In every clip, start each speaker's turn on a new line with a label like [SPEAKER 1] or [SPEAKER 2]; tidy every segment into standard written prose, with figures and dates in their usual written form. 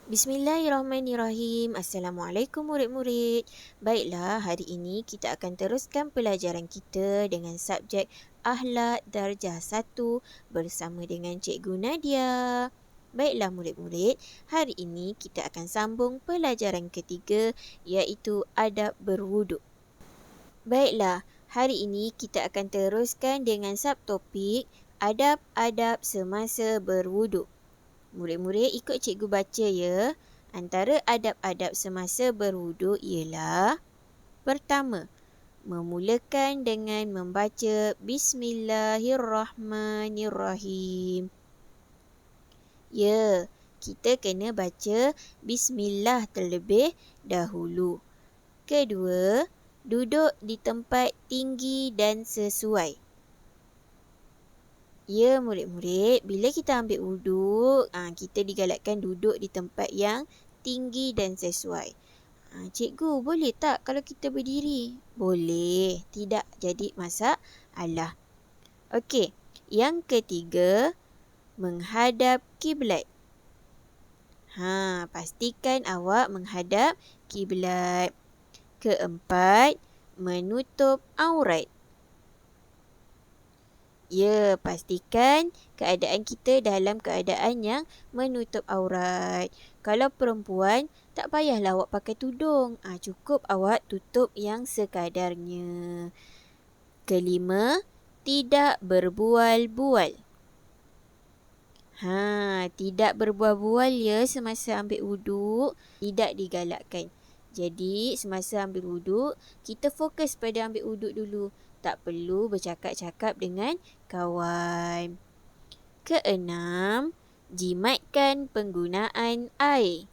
[SPEAKER 1] Bismillahirrahmanirrahim. Assalamualaikum murid-murid. Baiklah, hari ini kita akan teruskan pelajaran kita dengan subjek Akhlak Darjah 1 bersama dengan Cikgu Nadia. Baiklah murid-murid, hari ini kita akan sambung pelajaran ketiga iaitu adab berwuduk. Baiklah, hari ini kita akan teruskan dengan subtopik adab-adab semasa berwuduk. Murid-murid ikut cikgu baca ya. Antara adab-adab semasa berwuduk ialah: pertama, memulakan dengan membaca Bismillahirrahmanirrahim. Ya, kita kena baca Bismillah terlebih dahulu. Kedua, duduk di tempat tinggi dan sesuai. Ya murid-murid, bila kita ambil wuduk, kita digalakkan duduk di tempat yang tinggi dan sesuai. Cikgu, boleh tak kalau kita berdiri? Boleh, tidak jadi masalah. Okey, yang ketiga, menghadap kiblat. Pastikan awak menghadap kiblat. Keempat, menutup aurat. Ya, pastikan keadaan kita dalam keadaan yang menutup aurat. Kalau perempuan, tak payahlah awak pakai tudung. Cukup awak tutup yang sekadarnya. Kelima, tidak berbual-bual. Tidak berbual-bual ya semasa ambil wuduk. Tidak digalakkan. Jadi, semasa ambil wuduk, kita fokus pada ambil wuduk dulu. Tak perlu bercakap-cakap dengan kawan. Keenam, jimatkan penggunaan air.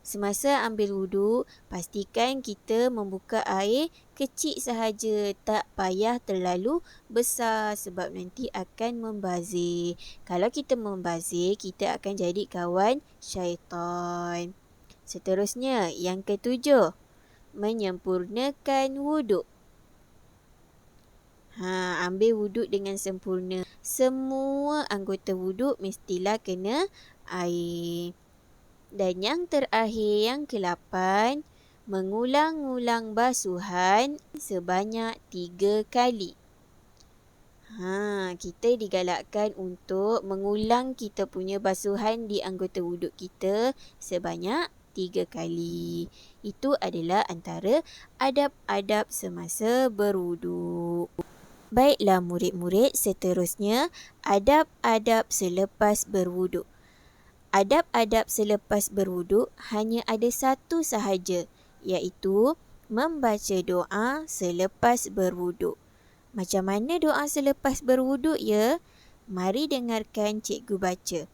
[SPEAKER 1] Semasa ambil wuduk, pastikan kita membuka air kecil sahaja. Tak payah terlalu besar sebab nanti akan membazir. Kalau kita membazir, kita akan jadi kawan syaitan. Seterusnya, yang ketujuh, menyempurnakan wuduk. Ambil wuduk dengan sempurna. Semua anggota wuduk mestilah kena air. Dan yang terakhir, yang ke-8, mengulang-ulang basuhan sebanyak 3 kali. Kita digalakkan untuk mengulang kita punya basuhan di anggota wuduk kita sebanyak 3 kali. Itu adalah antara adab-adab semasa berwuduk. Baiklah murid-murid, seterusnya adab-adab selepas berwuduk. Adab-adab selepas berwuduk hanya ada satu sahaja, iaitu membaca doa selepas berwuduk. Macam mana doa selepas berwuduk ya? Mari dengarkan cikgu baca.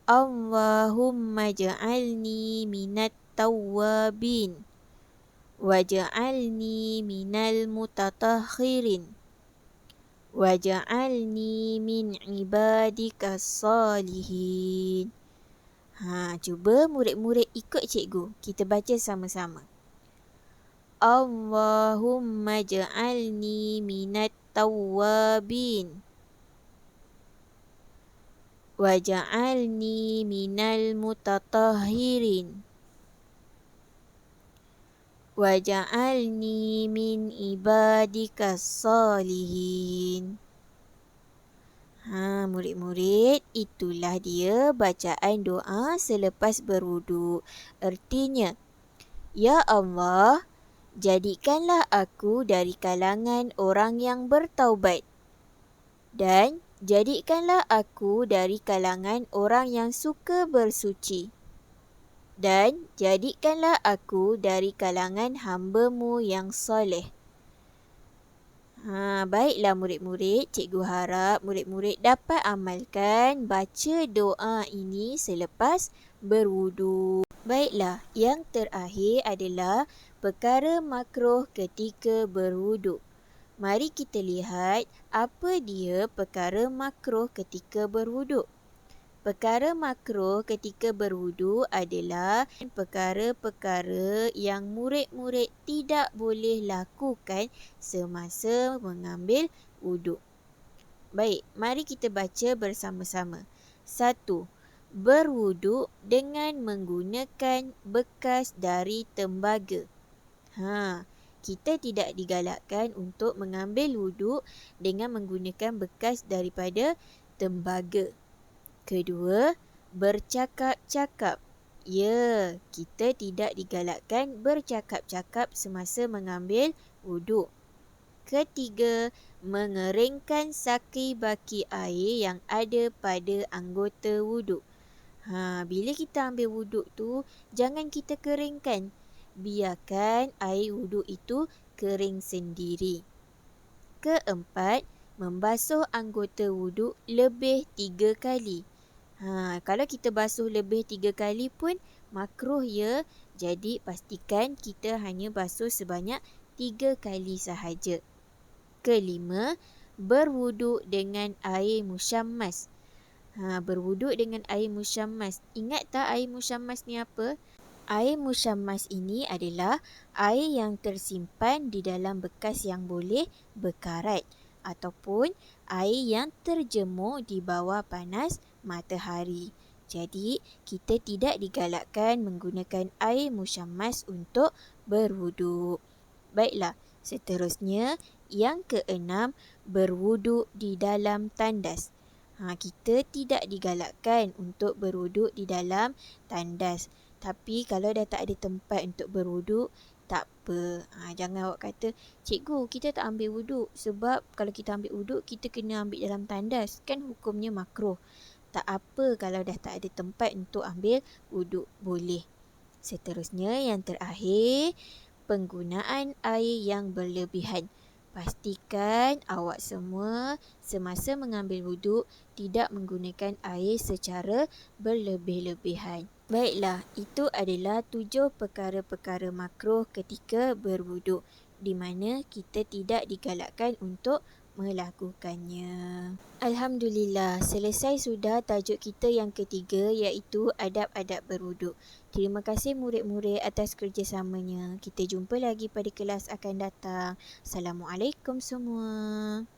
[SPEAKER 1] Allahumma ja'alni minat tawwabin waj'alni minal mutatahhirin waj'alni min ibadikas salihin. Cuba murid-murid ikut cikgu. Kita baca sama-sama. Allahumma ja'alni minat tawwabin waj'alni minal mutatahhirin waj'alni min ibadikas salihin. Murid-murid, itulah dia bacaan doa selepas berwuduk. Artinya, Ya Allah, jadikanlah aku dari kalangan orang yang bertaubat. Dan jadikanlah aku dari kalangan orang yang suka bersuci. Dan jadikanlah aku dari kalangan hamba-Mu yang soleh. Baiklah murid-murid, cikgu harap murid-murid dapat amalkan baca doa ini selepas berwuduk. Baiklah, yang terakhir adalah perkara makruh ketika berwuduk. Mari kita lihat apa dia perkara makruh ketika berwuduk. Perkara makruh ketika berwuduk adalah perkara-perkara yang murid-murid tidak boleh lakukan semasa mengambil wuduk. Baik, mari kita baca bersama-sama. 1. berwuduk dengan menggunakan bekas dari tembaga. Kita tidak digalakkan untuk mengambil wuduk dengan menggunakan bekas daripada tembaga. Kedua, bercakap-cakap. Ya, kita tidak digalakkan bercakap-cakap semasa mengambil wuduk. Ketiga, mengeringkan saki-baki air yang ada pada anggota wuduk. Bila kita ambil wuduk tu, jangan kita keringkan. Biarkan air wuduk itu kering sendiri. Keempat, membasuh anggota wuduk lebih 3 kali. Kalau kita basuh lebih 3 kali pun makruh ya. Jadi pastikan kita hanya basuh sebanyak 3 kali sahaja. Kelima, berwuduk dengan air musyammas. Berwuduk dengan air musyammas. Ingat tak air musyammas ni apa? Air musyammas ini adalah air yang tersimpan di dalam bekas yang boleh berkarat ataupun air yang terjemur di bawah panas matahari. Jadi, kita tidak digalakkan menggunakan air musyammas untuk berwuduk. Baiklah, seterusnya yang keenam, berwuduk di dalam tandas. Kita tidak digalakkan untuk berwuduk di dalam tandas. Tapi kalau dah tak ada tempat untuk berwuduk, tak apa. Jangan awak kata, cikgu kita tak ambil wuduk. Sebab kalau kita ambil wuduk, kita kena ambil dalam tandas. Kan hukumnya makruh. Tak apa kalau dah tak ada tempat untuk ambil wuduk. Boleh. Seterusnya yang terakhir, penggunaan air yang berlebihan. Pastikan awak semua semasa mengambil wuduk tidak menggunakan air secara berlebih-lebihan. Baiklah, itu adalah 7 perkara-perkara makruh ketika berwuduk di mana kita tidak digalakkan untuk melakukannya. Alhamdulillah, selesai sudah tajuk kita yang ketiga iaitu adab-adab berwuduk. Terima kasih murid-murid atas kerjasamanya. Kita jumpa lagi pada kelas akan datang. Assalamualaikum semua.